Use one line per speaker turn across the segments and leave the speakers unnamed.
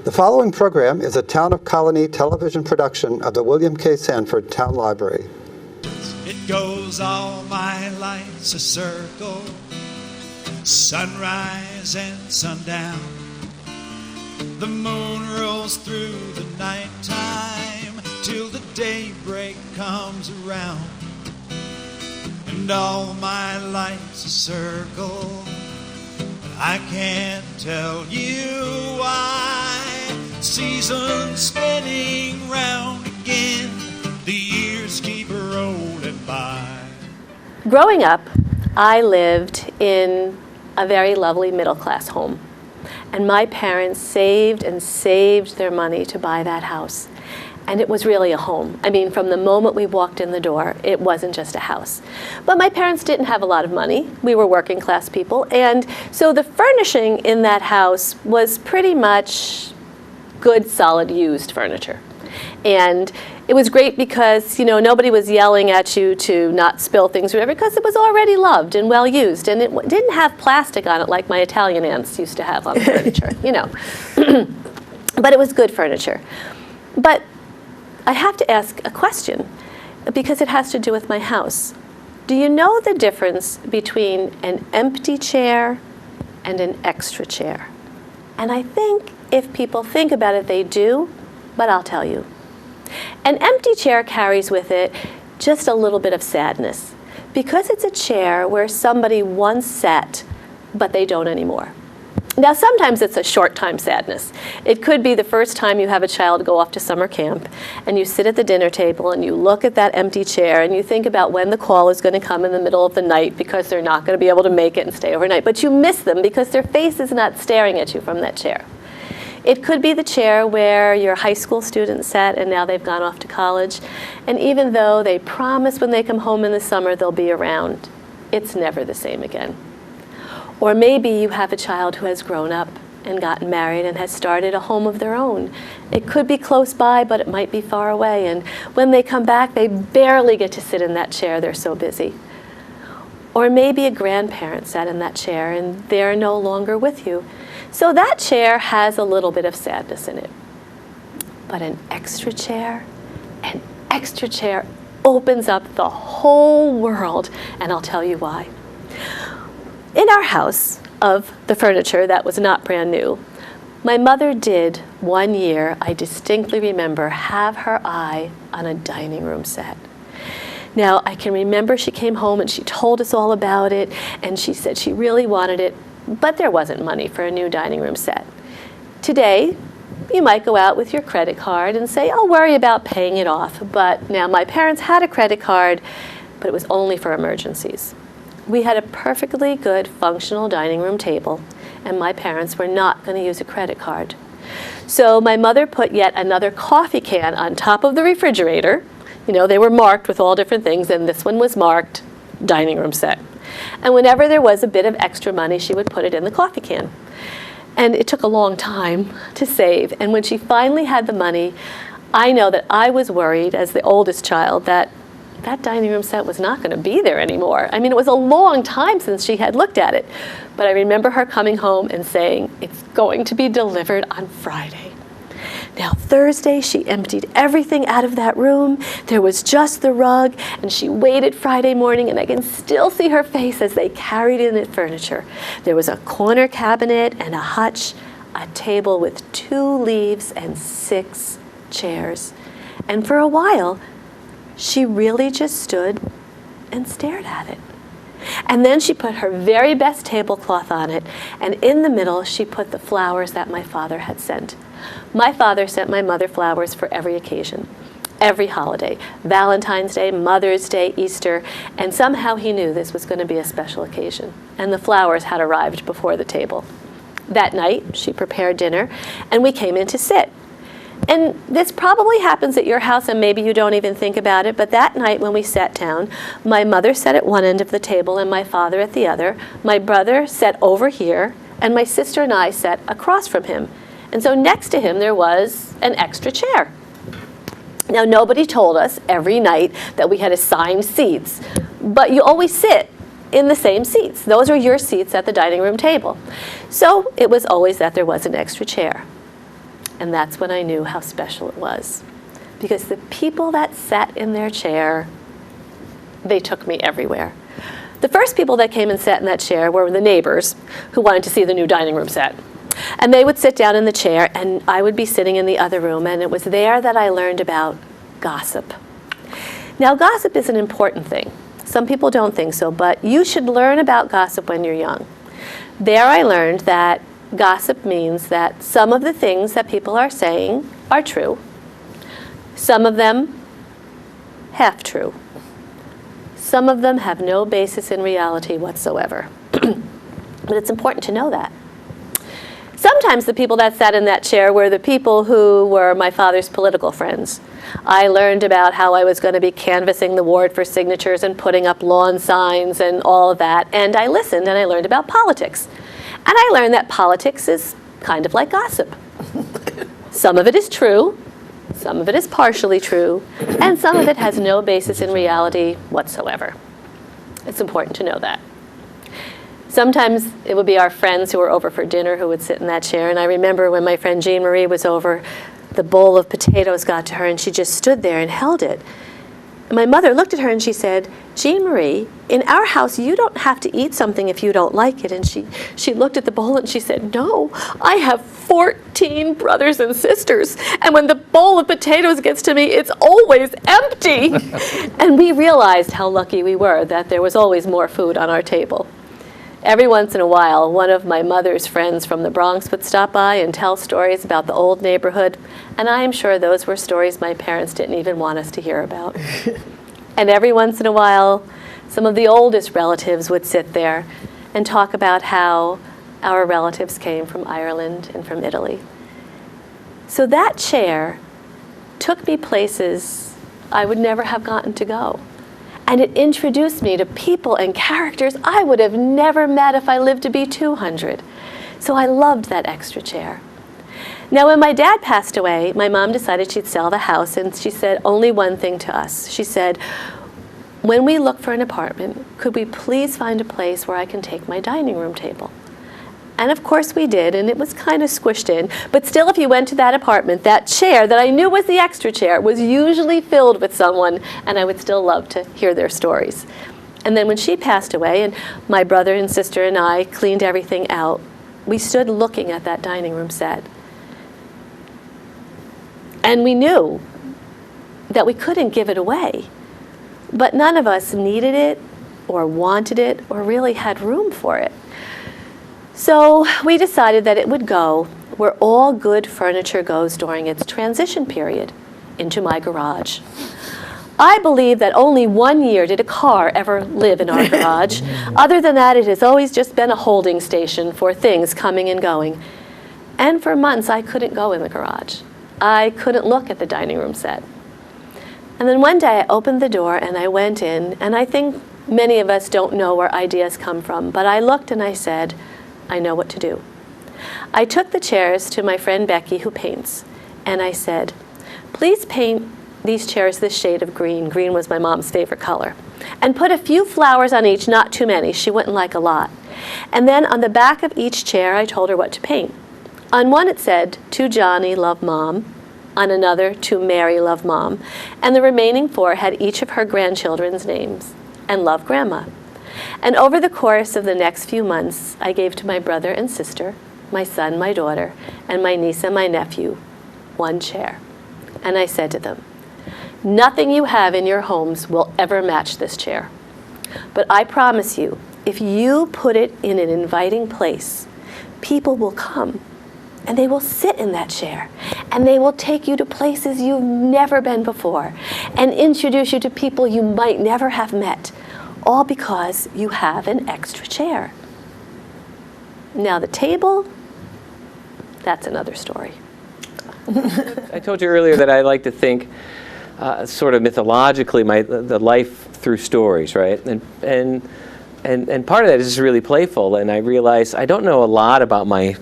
The following program is a Town of Colonie television production of the William K. Sanford Town Library.
It goes all my life's a circle, sunrise and sundown. The moon rolls through the nighttime till the daybreak comes around. And all my life's a circle, but I can't tell you why. Seasons spinning round again, the years keep rolling by.
Growing up, I lived in a very lovely middle-class home. And my parents saved and saved their money to buy that house. And it was really a home. I mean, from the moment we walked in the door, it wasn't just a house. But my parents didn't have a lot of money. We were working class people. And so the furnishing in that house was pretty much good, solid, used furniture. And it was great because, you know, nobody was yelling at you to not spill things or whatever, because it was already loved and well used. And it didn't have plastic on it like my Italian aunts used to have on the furniture, you know. But it was good furniture. But I have to ask a question, because it has to do with my house. Do you know the difference between an empty chair and an extra chair? And I think if people think about it, they do, but I'll tell you. An empty chair carries with it just a little bit of sadness, because it's a chair where somebody once sat, but they don't anymore. Now, sometimes it's a short-time sadness. It could be the first time you have a child go off to summer camp, and you sit at the dinner table, and you look at that empty chair, and you think about when the call is going to come in the middle of the night, because they're not going to be able to make it and stay overnight. But you miss them because their face is not staring at you from that chair. It could be the chair where your high school students sat and now they've gone off to college. And even though they promise when they come home in the summer they'll be around, it's never the same again. Or maybe you have a child who has grown up and gotten married and has started a home of their own. It could be close by, but it might be far away. And when they come back, they barely get to sit in that chair, they're so busy. Or maybe a grandparent sat in that chair and they're no longer with you. So that chair has a little bit of sadness in it. But an extra chair opens up the whole world, and I'll tell you why. In our house of the furniture that was not brand new, my mother did one year, I distinctly remember, have her eye on a dining room set. Now, I can remember she came home and she told us all about it, and she said she really wanted it, but there wasn't money for a new dining room set. Today, you might go out with your credit card and say, I'll worry about paying it off. But now my parents had a credit card, but it was only for emergencies. We had a perfectly good functional dining room table, and my parents were not going to use a credit card. So my mother put yet another coffee can on top of the refrigerator. You know, they were marked with all different things, and this one was marked dining room set. And whenever there was a bit of extra money, she would put it in the coffee can. And it took a long time to save. And when she finally had the money, I know that I was worried as the oldest child that that dining room set was not going to be there anymore. I mean, it was a long time since she had looked at it. But I remember her coming home and saying, it's going to be delivered on Friday. Now, Thursday, she emptied everything out of that room. There was just the rug, and she waited Friday morning, and I can still see her face as they carried in the furniture. There was a corner cabinet and a hutch, a table with 2 leaves and 6 chairs. And for a while, she really just stood and stared at it. And then she put her very best tablecloth on it, and in the middle, she put the flowers that my father had sent. My father sent my mother flowers for every occasion, every holiday, Valentine's Day, Mother's Day, Easter, and somehow he knew this was going to be a special occasion, and the flowers had arrived before the table. That night, she prepared dinner, and we came in to sit. And this probably happens at your house, and maybe you don't even think about it, but that night when we sat down, my mother sat at one end of the table and my father at the other. My brother sat over here, and my sister and I sat across from him. And so next to him there was an extra chair. Now, nobody told us every night that we had assigned seats, but you always sit in the same seats. Those are your seats at the dining room table. So it was always that there was an extra chair. And that's when I knew how special it was. Because the people that sat in their chair, they took me everywhere. The first people that came and sat in that chair were the neighbors who wanted to see the new dining room set. And they would sit down in the chair, and I would be sitting in the other room, and it was there that I learned about gossip. Now, gossip is an important thing. Some people don't think so, but you should learn about gossip when you're young. There I learned that gossip means that some of the things that people are saying are true. Some of them half true. Some of them have no basis in reality whatsoever. But it's important to know that. Sometimes the people that sat in that chair were the people who were my father's political friends. I learned about how I was going to be canvassing the ward for signatures and putting up lawn signs and all of that. And I listened and I learned about politics. And I learned that politics is kind of like gossip. Some of it is true, some of it is partially true, and some of it has no basis in reality whatsoever. It's important to know that. Sometimes it would be our friends who were over for dinner who would sit in that chair. And I remember when my friend Jean Marie was over, the bowl of potatoes got to her and she just stood there and held it. And my mother looked at her and she said, "Jean Marie, in our house you don't have to eat something if you don't like it." And she looked at the bowl and she said, "No, I have 14 brothers and sisters. And when the bowl of potatoes gets to me, it's always empty." And we realized how lucky we were that there was always more food on our table. Every once in a while, one of my mother's friends from the Bronx would stop by and tell stories about the old neighborhood, and I am sure those were stories my parents didn't even want us to hear about. And every once in a while, some of the oldest relatives would sit there and talk about how our relatives came from Ireland and from Italy. So that chair took me places I would never have gotten to go. And it introduced me to people and characters I would have never met if I lived to be 200. So I loved that extra chair. Now, when my dad passed away, my mom decided she'd sell the house, and she said only one thing to us. She said, "When we look for an apartment, could we please find a place where I can take my dining room table?" And of course we did, and it was kind of squished in. But still, if you went to that apartment, that chair that I knew was the extra chair was usually filled with someone, and I would still love to hear their stories. And then when she passed away, and my brother and sister and I cleaned everything out, we stood looking at that dining room set. And we knew that we couldn't give it away. But none of us needed it, or wanted it, or really had room for it. So we decided that it would go where all good furniture goes during its transition period, into my garage. I believe that only 1 year did a car ever live in our garage. Other than that, it has always just been a holding station for things coming and going. And for months, I couldn't go in the garage. I couldn't look at the dining room set. And then one day I opened the door and I went in, and I think many of us don't know where ideas come from, but I looked and I said, I know what to do. I took the chairs to my friend Becky, who paints, and I said, "Please paint these chairs this shade of green." Green was my mom's favorite color. "And put a few flowers on each, not too many. She wouldn't like a lot." And then on the back of each chair, I told her what to paint. On one it said, "To Johnny, love Mom." On another, "To Mary, love Mom." And the remaining 4 had each of her grandchildren's names, and love Grandma. And over the course of the next few months, I gave to my brother and sister, my son, my daughter, and my niece and my nephew 1 chair. And I said to them, "Nothing you have in your homes will ever match this chair. But I promise you, if you put it in an inviting place, people will come and they will sit in that chair, and they will take you to places you've never been before, and introduce you to people you might never have met, all because you have an extra chair." Now the table, that's another story.
I told you earlier that I like to think sort of mythologically the life through stories, right? And part of that is just really playful, and I realize I don't know a lot about my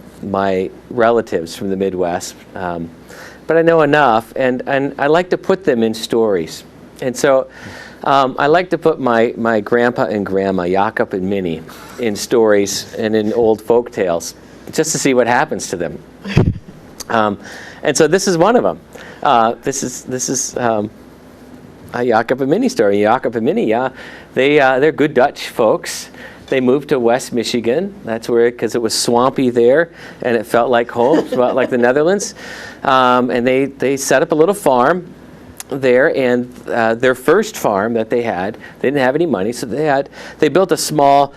relatives from the Midwest, but I know enough, and I like to put them in stories. And so I like to put my grandpa and grandma, Jakob and Minnie, in stories and in old folk tales, just to see what happens to them. And so this is one of them. This is Jacob and Minnie story. Jacob and Minnie, they're good Dutch folks. They moved to West Michigan. That's where, because it was swampy there, and it felt like home, it felt like the Netherlands. And they set up a little farm there, and their first farm that they had, they didn't have any money, so they built a small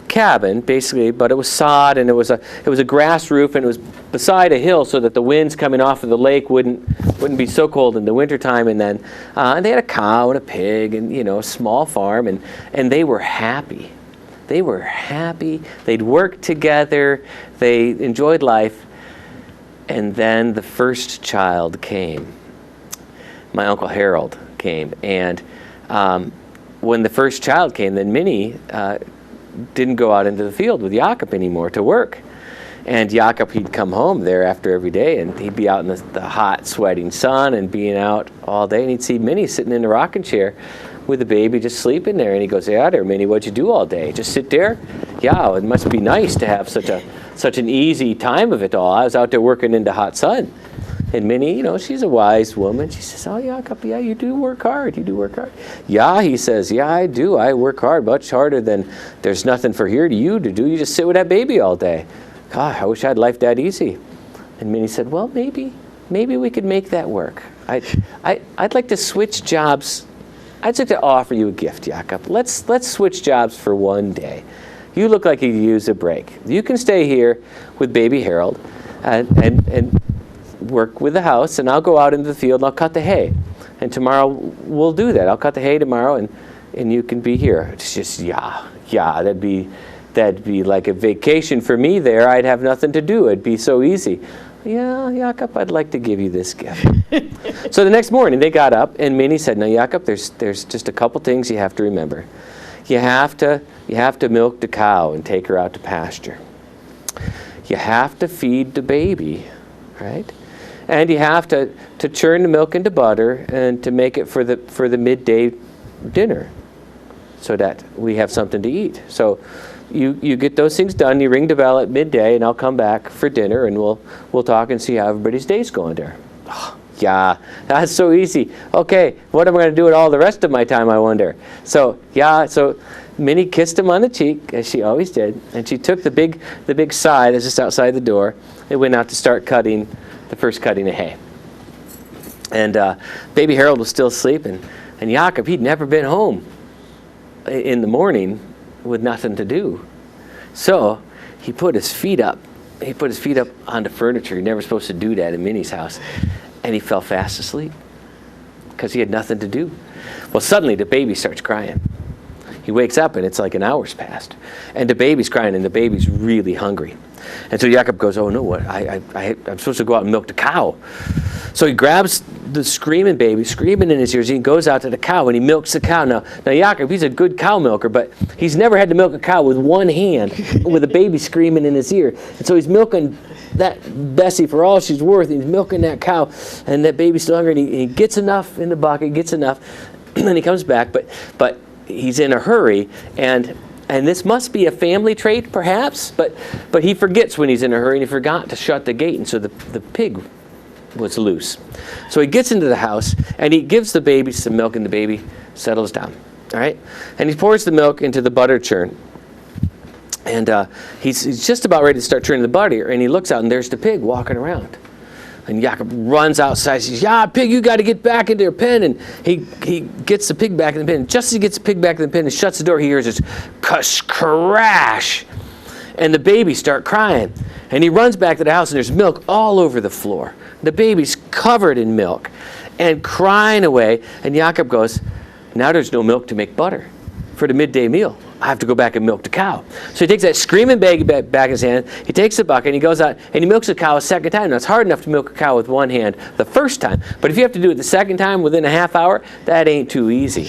cabin basically, but it was sod, and it was a grass roof, and it was beside a hill so that the winds coming off of the lake wouldn't be so cold in the wintertime. And then and they had a cow and a pig, and a small farm, and they were happy. They were happy. They'd worked together. They enjoyed life. And then the first child came. My Uncle Harold came, and when the first child came, then Minnie didn't go out into the field with Jacob anymore to work. And Jacob, he'd come home thereafter every day, and he'd be out in the hot, sweating sun and being out all day, and he'd see Minnie sitting in the rocking chair with the baby just sleeping there. And he goes, "Yeah, there, Minnie, what'd you do all day? Just sit there?" "Yeah, it must be nice to have such an easy time of it all. I was out there working in the hot sun." And Minnie, she's a wise woman. She says, "Oh, Jacob, yeah, you do work hard. You do work hard." "Yeah," he says, "yeah, I do. I work hard, much harder than there's nothing for you to do. You just sit with that baby all day. God, I wish I had life that easy." And Minnie said, "Well, maybe we could make that work. I'd like to switch jobs. I'd like to offer you a gift, Jacob. Let's switch jobs for one day. You look like you could use a break. You can stay here with baby Harold and work with the house, and I'll go out into the field and I'll cut the hay. And tomorrow we'll do that. I'll cut the hay tomorrow, and you can be here." It's just, yeah, that'd be like a vacation for me there. I'd have nothing to do. It'd be so easy. "Yeah, Jacob, I'd like to give you this gift." So the next morning they got up, and Minnie said, "Now, Jacob, there's just a couple things you have to remember. You have to milk the cow and take her out to pasture. You have to feed the baby, right? And you have to churn the milk into butter and to make it for the midday dinner so that we have something to eat. So you get those things done, you ring the bell at midday, and I'll come back for dinner, and we'll talk and see how everybody's day's going there." "Oh, yeah, that's so easy. Okay, what am I going to do with all the rest of my time, I wonder?" So Minnie kissed him on the cheek, as she always did, and she took the big scythe that's just outside the door and went out to start the first cutting of hay. And baby Harold was still asleep, and Jacob, he'd never been home in the morning with nothing to do. So he put his feet up. He put his feet up on the furniture. You're never supposed to do that in Minnie's house. And he fell fast asleep because he had nothing to do. Well, suddenly the baby starts crying. He wakes up, and it's like an hour's passed. And the baby's crying, and the baby's really hungry. And so Jacob goes, "Oh, no, what? I'm supposed to go out and milk the cow." So he grabs the screaming baby, screaming in his ears, and he goes out to the cow, and he milks the cow. Now Jacob, he's a good cow milker, but he's never had to milk a cow with one hand with a baby screaming in his ear. And so he's milking that Bessie for all she's worth, and he's milking that cow, and that baby's still hungry, and he gets enough in the bucket, gets enough, and he comes back, but he's in a hurry, and this must be a family trait, perhaps, but he forgets when he's in a hurry, and he forgot to shut the gate, and so the pig was loose. So he gets into the house, and he gives the baby some milk, and the baby settles down, all right? And he pours the milk into the butter churn, and he's just about ready to start churning the butter, and he looks out, and there's the pig walking around. And Jacob runs outside. He says, "Yeah, pig, you got to get back into your pen." And he gets the pig back in the pen. Just as he gets the pig back in the pen and shuts the door, he hears this crash. And the baby start crying. And he runs back to the house, and there's milk all over the floor. The baby's covered in milk and crying away. And Jacob goes, "Now there's no milk to make butter for the midday meal. I have to go back and milk the cow." So he takes that screaming baby back in his hand. He takes the bucket, and he goes out, and he milks the cow a second time. Now, it's hard enough to milk a cow with one hand the first time, but if you have to do it the second time within a half hour, that ain't too easy.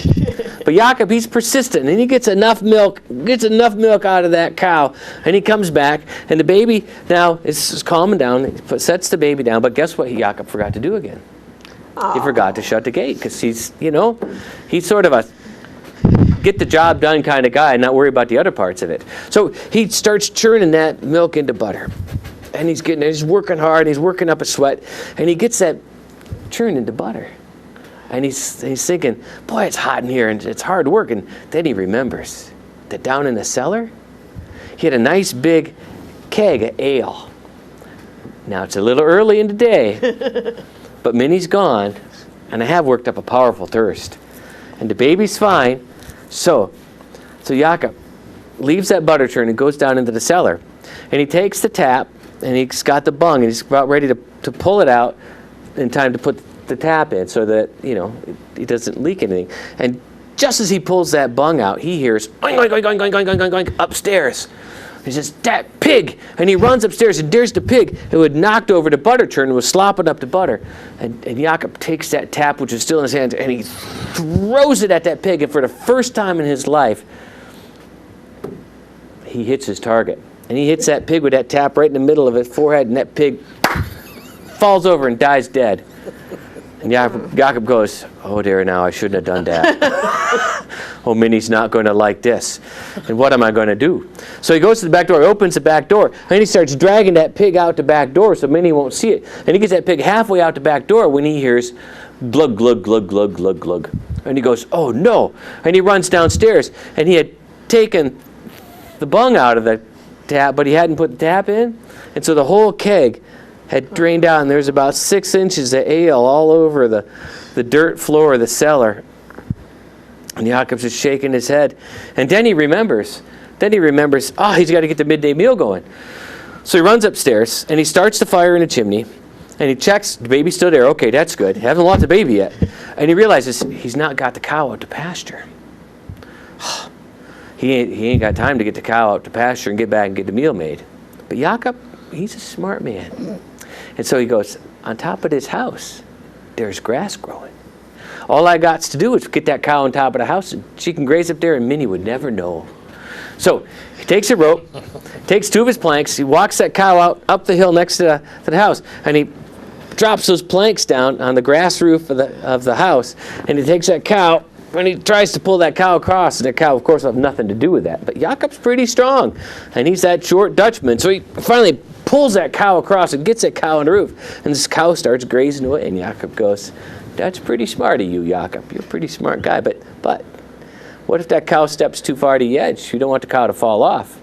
But Jacob, he's persistent, and he gets enough milk out of that cow, and he comes back, and the baby now is calming down, he sets the baby down, but guess what Jacob forgot to do again? He forgot to shut the gate, because he's sort of a get the job done kind of guy and not worry about the other parts of it. So he starts churning that milk into butter. and he's working hard, and he's working up a sweat, and he gets that churn into butter. And he's thinking, boy, it's hot in here, and it's hard work. And then he remembers that down in the cellar, he had a nice big keg of ale. Now, it's a little early in the day, but Minnie's gone, and I have worked up a powerful thirst. And the baby's fine, so Jakob leaves that butter churn and goes down into the cellar. And he takes the tap, and he's got the bung, and he's about ready to pull it out in time to put the tap in so that, he doesn't leak anything. And just as he pulls that bung out, he hears oink, oink, oink, oink, oink, oink, oink, oink, upstairs. He says, that pig! And he runs upstairs and dares the pig who had knocked over the butter churn and was slopping up the butter. And Jakob takes that tap, which is still in his hand, and he throws it at that pig. And for the first time in his life, he hits his target. And he hits that pig with that tap right in the middle of his forehead, and that pig falls over and dies dead. And Jakob goes, oh dear, now I shouldn't have done that. Oh, Minnie's not going to like this. And what am I going to do? So he goes to the back door, he opens the back door, and he starts dragging that pig out the back door so Minnie won't see it. And he gets that pig halfway out the back door when he hears glug, glug, glug, glug, glug, glug. And he goes, oh no. And he runs downstairs, and he had taken the bung out of the tap, but he hadn't put the tap in. And so the whole keg had drained out, and there's about 6 inches of ale all over the dirt floor of the cellar. And Jakob's just shaking his head. And then he remembers, oh, he's got to get the midday meal going. So he runs upstairs, and he starts the fire in the chimney, and he checks, the baby's still there. Okay, that's good. He hasn't lost the baby yet. And he realizes he's not got the cow out to pasture. He ain't got time to get the cow out to pasture and get back and get the meal made. But Jakob, he's a smart man. And so he goes, on top of this house, there's grass growing. All I got to do is get that cow on top of the house, and she can graze up there, and Minnie would never know. So he takes a rope, takes 2 of his planks, he walks that cow out up the hill next to the house, and he drops those planks down on the grass roof of the house, and he takes that cow, and he tries to pull that cow across, and the cow, of course, will have nothing to do with that. But Jakob's pretty strong, and he's that short Dutchman, so he finally pulls that cow across and gets that cow on the roof, and this cow starts grazing away, and Jakob goes, that's pretty smart of you, Jakob. You're a pretty smart guy, but what if that cow steps too far to the edge? You don't want the cow to fall off.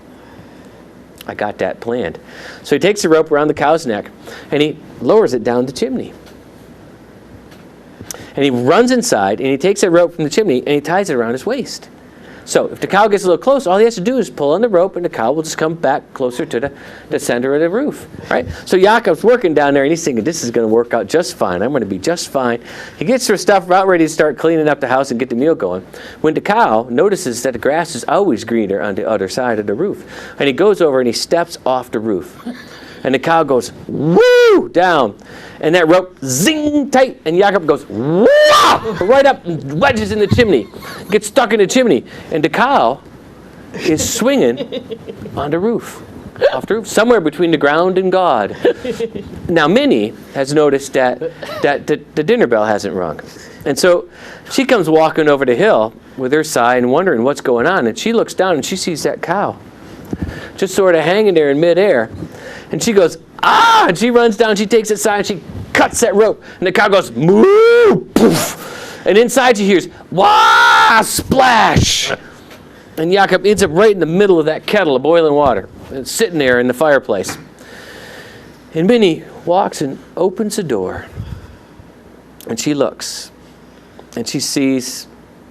I got that planned. So he takes the rope around the cow's neck, and he lowers it down the chimney. And he runs inside, and he takes that rope from the chimney, and he ties it around his waist. So if the cow gets a little close, all he has to do is pull on the rope, and the cow will just come back closer to the center of the roof. Right? So Jakob's working down there, and he's thinking, this is going to work out just fine. I'm going to be just fine. He gets her stuff about ready to start cleaning up the house and get the meal going, when the cow notices that the grass is always greener on the other side of the roof. And he goes over, and he steps off the roof. And the cow goes, woo, down. And that rope, zing, tight. And Jakob goes, wah, right up and wedges in the chimney. Gets stuck in the chimney. And the cow is swinging on the roof, off the roof, somewhere between the ground and God. Now, Minnie has noticed that the dinner bell hasn't rung. And so she comes walking over the hill with her sigh and wondering what's going on. And she looks down, and she sees that cow just sort of hanging there in midair. And she goes, ah! And she runs down, she takes it aside, and she cuts that rope. And the cow goes, moo! Poof! And inside she hears, wah! Splash! And Jakob ends up right in the middle of that kettle of boiling water. And it's sitting there in the fireplace. And Minnie walks and opens the door. And she looks. And she sees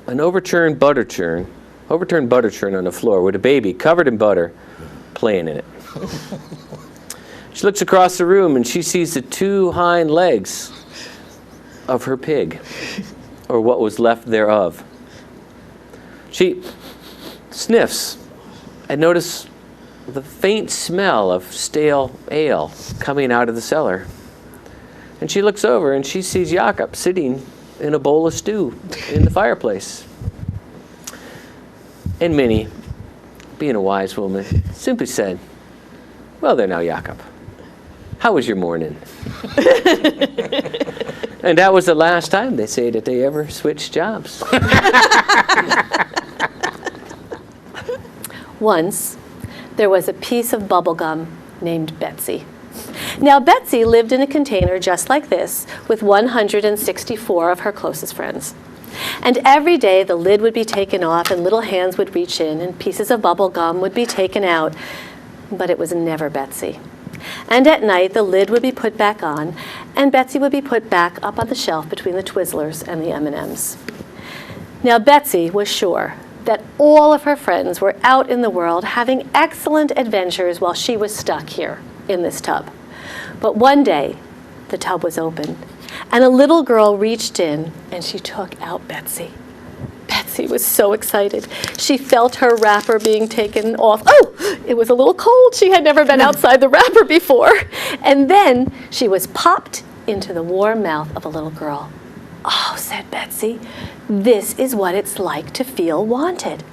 an overturned butter churn on the floor with a baby covered in butter playing in it. She looks across the room, and she sees the 2 hind legs of her pig, or what was left thereof. She sniffs and notices the faint smell of stale ale coming out of the cellar. And she looks over, and she sees Jakob sitting in a bowl of stew in the fireplace. And Minnie, being a wise woman, simply said, well there now, Jakob. How was your morning? And that was the last time they say that they ever switched jobs.
Once, there was a piece of bubble gum named Betsy. Now, Betsy lived in a container just like this with 164 of her closest friends. And every day the lid would be taken off and little hands would reach in and pieces of bubble gum would be taken out, but it was never Betsy. And at night the lid would be put back on and Betsy would be put back up on the shelf between the Twizzlers and the M&Ms. Now, Betsy was sure that all of her friends were out in the world having excellent adventures while she was stuck here in this tub. But one day, the tub was open, and a little girl reached in, and she took out Betsy. Betsy was so excited. She felt her wrapper being taken off. Oh, it was a little cold. She had never been outside the wrapper before. And then she was popped into the warm mouth of a little girl. Oh, said Betsy, this is what it's like to feel wanted.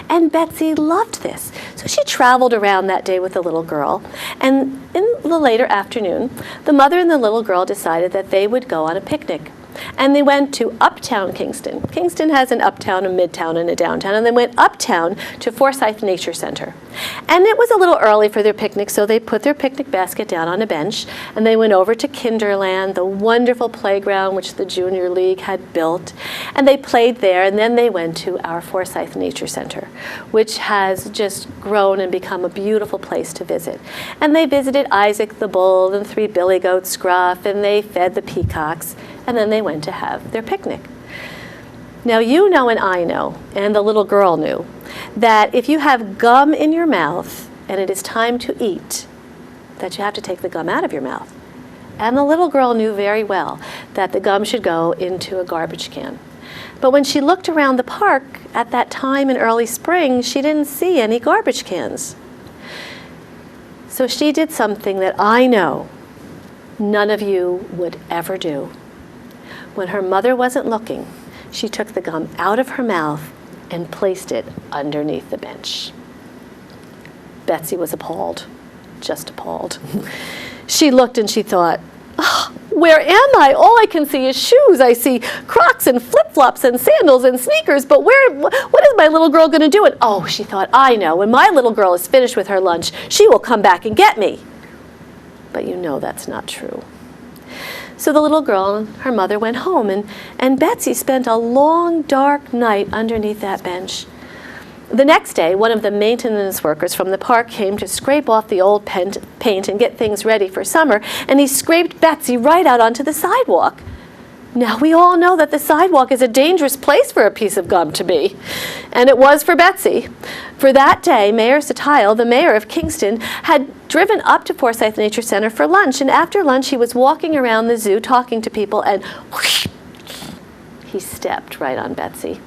And Betsy loved this. So she traveled around that day with the little girl. And in the later afternoon, the mother and the little girl decided that they would go on a picnic. And they went to uptown Kingston. Kingston has an uptown, a midtown, and a downtown. And they went uptown to Forsyth Nature Center. And it was a little early for their picnic, so they put their picnic basket down on a bench. And they went over to Kinderland, the wonderful playground which the Junior League had built. And they played there, and then they went to our Forsyth Nature Center, which has just grown and become a beautiful place to visit. And they visited Isaac the bull and 3 billy goats Scruff, and they fed the peacocks. And then they went to have their picnic. Now, you know and I know, and the little girl knew, that if you have gum in your mouth and it is time to eat, that you have to take the gum out of your mouth. And the little girl knew very well that the gum should go into a garbage can. But when she looked around the park at that time in early spring, she didn't see any garbage cans. So she did something that I know none of you would ever do. When her mother wasn't looking, she took the gum out of her mouth and placed it underneath the bench. Betsy was appalled, just appalled. She looked and she thought, oh, where am I? All I can see is shoes. I see Crocs and flip-flops and sandals and sneakers, but what is my little girl going to do? And oh, she thought, I know, when my little girl is finished with her lunch, she will come back and get me. But you know that's not true. So the little girl and her mother went home, and Betsy spent a long, dark night underneath that bench. The next day, one of the maintenance workers from the park came to scrape off the old paint and get things ready for summer, and he scraped Betsy right out onto the sidewalk. Now, we all know that the sidewalk is a dangerous place for a piece of gum to be. And it was for Betsy. For that day, Mayor Satile, the mayor of Kingston, had driven up to Forsyth Nature Center for lunch. And after lunch, he was walking around the zoo talking to people, and whoosh, he stepped right on Betsy.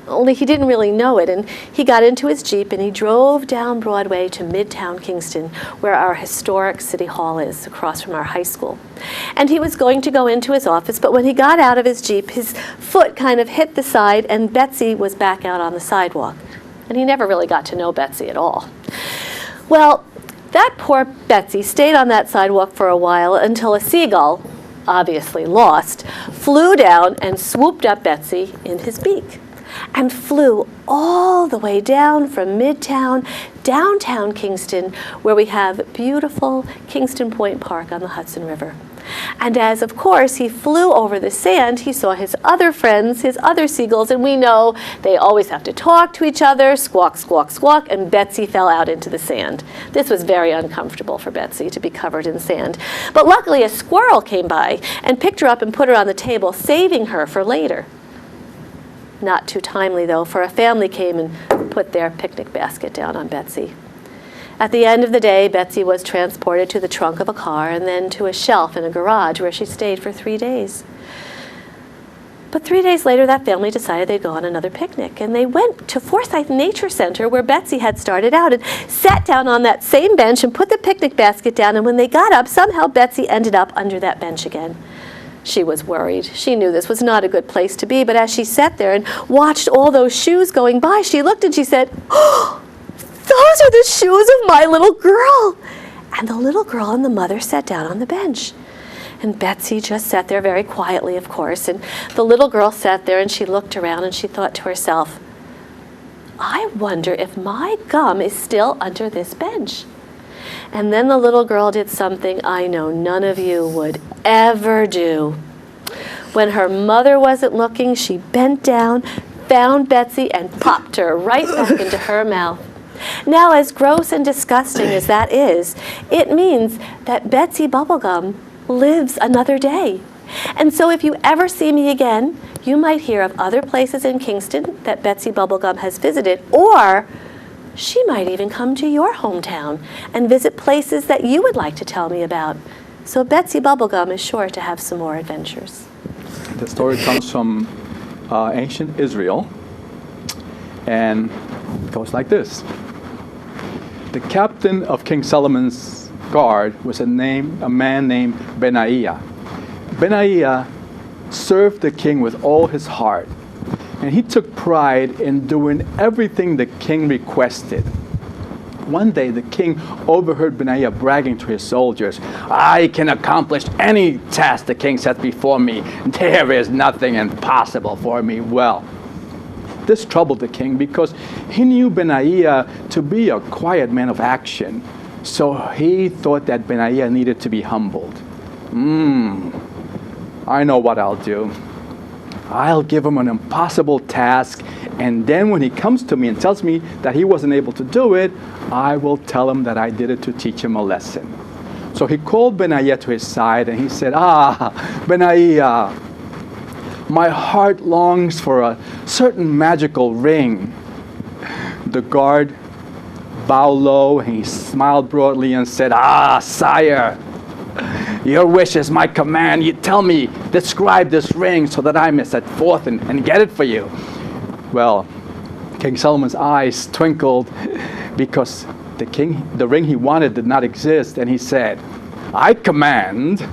Only he didn't really know it, and he got into his Jeep and he drove down Broadway to Midtown Kingston, where our historic City Hall is, across from our high school. And he was going to go into his office, but when he got out of his Jeep, his foot kind of hit the side, and Betsy was back out on the sidewalk. And he never really got to know Betsy at all. Well, that poor Betsy stayed on that sidewalk for a while until a seagull, obviously lost, flew down and swooped up Betsy in his beak, and flew all the way down from Midtown, downtown Kingston, where we have beautiful Kingston Point Park on the Hudson River. And as, of course, he flew over the sand, he saw his other friends, his other seagulls, and we know they always have to talk to each other, squawk, squawk, squawk, and Betsy fell out into the sand. This was very uncomfortable for Betsy to be covered in sand. But luckily, a squirrel came by and picked her up and put her on the table, saving her for later. Not too timely, though, for a family came and put their picnic basket down on Betsy. At the end of the day, Betsy was transported to the trunk of a car and then to a shelf in a garage where she stayed for 3 days. But 3 days later, that family decided they'd go on another picnic, and they went to Forsyth Nature Center, where Betsy had started out, and sat down on that same bench and put the picnic basket down, and when they got up, somehow Betsy ended up under that bench again. She was worried. She knew this was not a good place to be, but as she sat there and watched all those shoes going by, she looked and she said, "Oh, those are the shoes of my little girl." And the little girl and the mother sat down on the bench. And Betsy just sat there very quietly, of course, and the little girl sat there and she looked around and she thought to herself, "I wonder if my gum is still under this bench." And then the little girl did something I know none of you would ever do. When her mother wasn't looking, she bent down, found Betsy, and popped her right back into her mouth. Now, as gross and disgusting as that is, it means that Betsy Bubblegum lives another day. And so if you ever see me again, you might hear of other places in Kingston that Betsy Bubblegum has visited, or she might even come to your hometown and visit places that you would like to tell me about. So Betsy Bubblegum is sure to have some more adventures.
The story comes from ancient Israel, and it goes like this. The captain of King Solomon's guard was a man named Benaiah. Benaiah served the king with all his heart, and he took pride in doing everything the king requested. One day, the king overheard Benaiah bragging to his soldiers, "I can accomplish any task the king sets before me. There is nothing impossible for me." Well, this troubled the king because he knew Benaiah to be a quiet man of action. So he thought that Benaiah needed to be humbled. I know what I'll do. I'll give him an impossible task, and then when he comes to me and tells me that he wasn't able to do it, I will tell him that I did it to teach him a lesson. So he called Benaiah to his side and he said, Benaiah, my heart longs for a certain magical ring." The guard bowed low and he smiled broadly and said, "Sire, your wish is my command. You tell me, describe this ring so that I may set forth and get it for you." Well, King Solomon's eyes twinkled because the ring he wanted did not exist, and he said, "I command,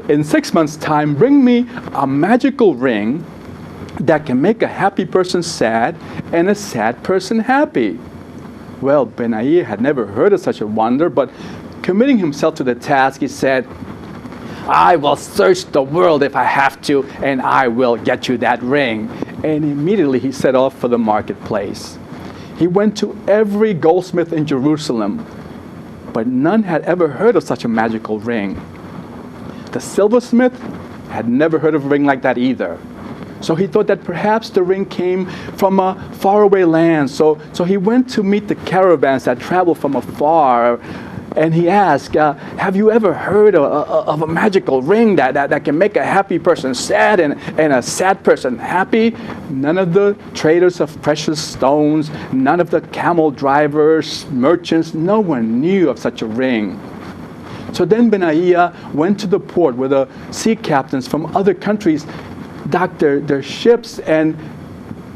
in 6 months' time, bring me a magical ring that can make a happy person sad and a sad person happy." Well, Benaiah had never heard of such a wonder, but committing himself to the task, he said, "I will search the world if I have to, and I will get you that ring." And immediately he set off for the marketplace. He went to every goldsmith in Jerusalem, but none had ever heard of such a magical ring. The silversmith had never heard of a ring like that either. So he thought that perhaps the ring came from a faraway land. So he went to meet the caravans that traveled from afar, and he asked, "Have you ever heard of a magical ring that can make a happy person sad and a sad person happy?" None of the traders of precious stones, none of the camel drivers, merchants, no one knew of such a ring. So then Benaiah went to the port where the sea captains from other countries docked their ships, and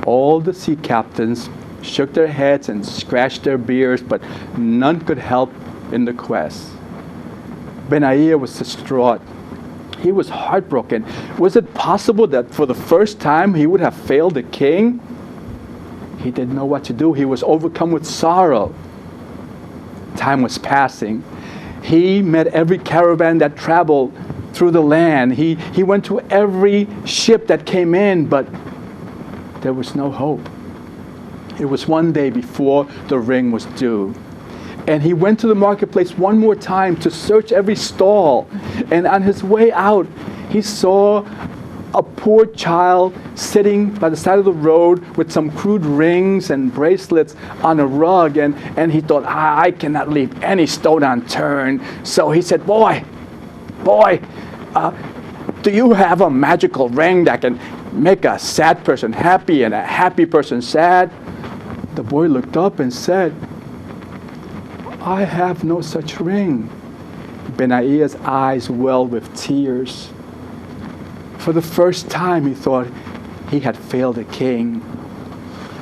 all the sea captains shook their heads and scratched their beards, but none could help in the quest. Benaiah was distraught. He was heartbroken. Was it possible that for the first time he would have failed the king? He didn't know what to do. He was overcome with sorrow. Time was passing. He met every caravan that traveled through the land. He went to every ship that came in, but there was no hope. It was one day before the ring was due. And he went to the marketplace one more time to search every stall. And on his way out, he saw a poor child sitting by the side of the road with some crude rings and bracelets on a rug. And he thought, I cannot leave any stone unturned. So he said, boy, do you have a magical ring that can make a sad person happy and a happy person sad? The boy looked up and said, I have no such ring. Benaiah's eyes welled with tears. For the first time, he thought he had failed the king.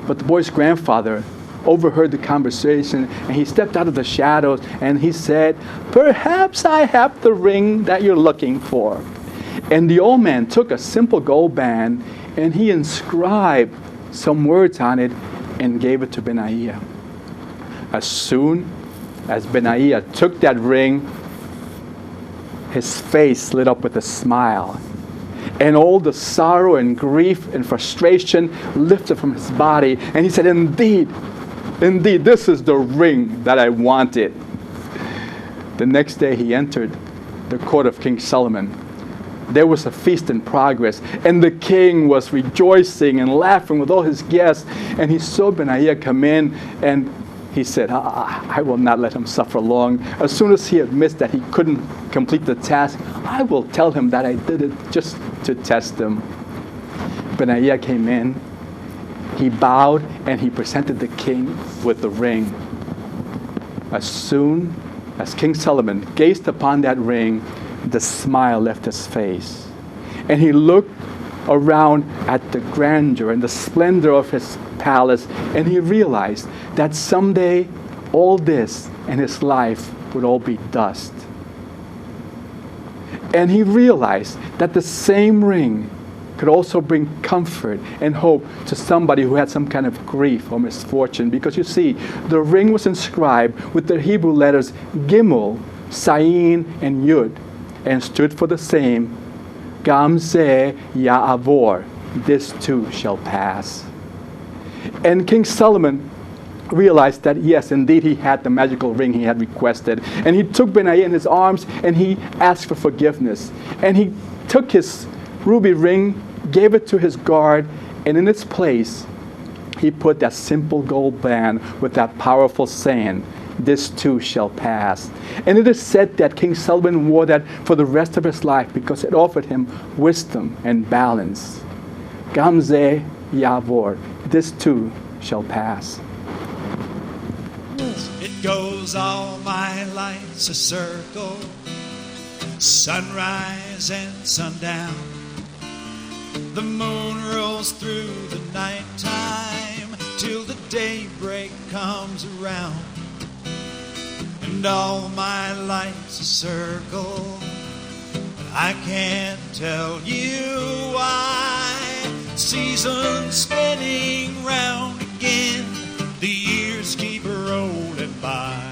But the boy's grandfather overheard the conversation, and he stepped out of the shadows, and he said, perhaps I have the ring that you're looking for. And the old man took a simple gold band, and he inscribed some words on it and gave it to Benaiah. As soon as Benaiah took that ring, his face lit up with a smile. And all the sorrow and grief and frustration lifted from his body. And he said, indeed, this is the ring that I wanted. The next day he entered the court of King Solomon. There was a feast in progress, and the king was rejoicing and laughing with all his guests. And he saw Benaiah come in, and he said, I will not let him suffer long. As soon as he admits that he couldn't complete the task, I will tell him that I did it just to test him. Benaiah came in, he bowed, and he presented the king with the ring. As soon as King Solomon gazed upon that ring, the smile left his face. And he looked around at the grandeur and the splendor of his palace, and he realized that someday all this and his life would all be dust. And he realized that the same ring could also bring comfort and hope to somebody who had some kind of grief or misfortune. Because you see, the ring was inscribed with the Hebrew letters Gimel, Sayin, and Yud, and stood for the same, Gam Zeh Ya'avor, this too shall pass. And King Solomon realized that, yes, indeed, he had the magical ring he had requested. And he took Benaiah in his arms, and he asked for forgiveness. And he took his ruby ring, gave it to his guard, and in its place, he put that simple gold band with that powerful saying, this too shall pass. And it is said that King Solomon wore that for the rest of his life because it offered him wisdom and balance. Gam Zeh Ya'avor, this too shall pass.
It goes all my life's a circle, sunrise and sundown. The moon rolls through the nighttime till the daybreak comes around. And all my life's a circle, but I can't tell you why. Seasons spinning round again, the years keep rolling by.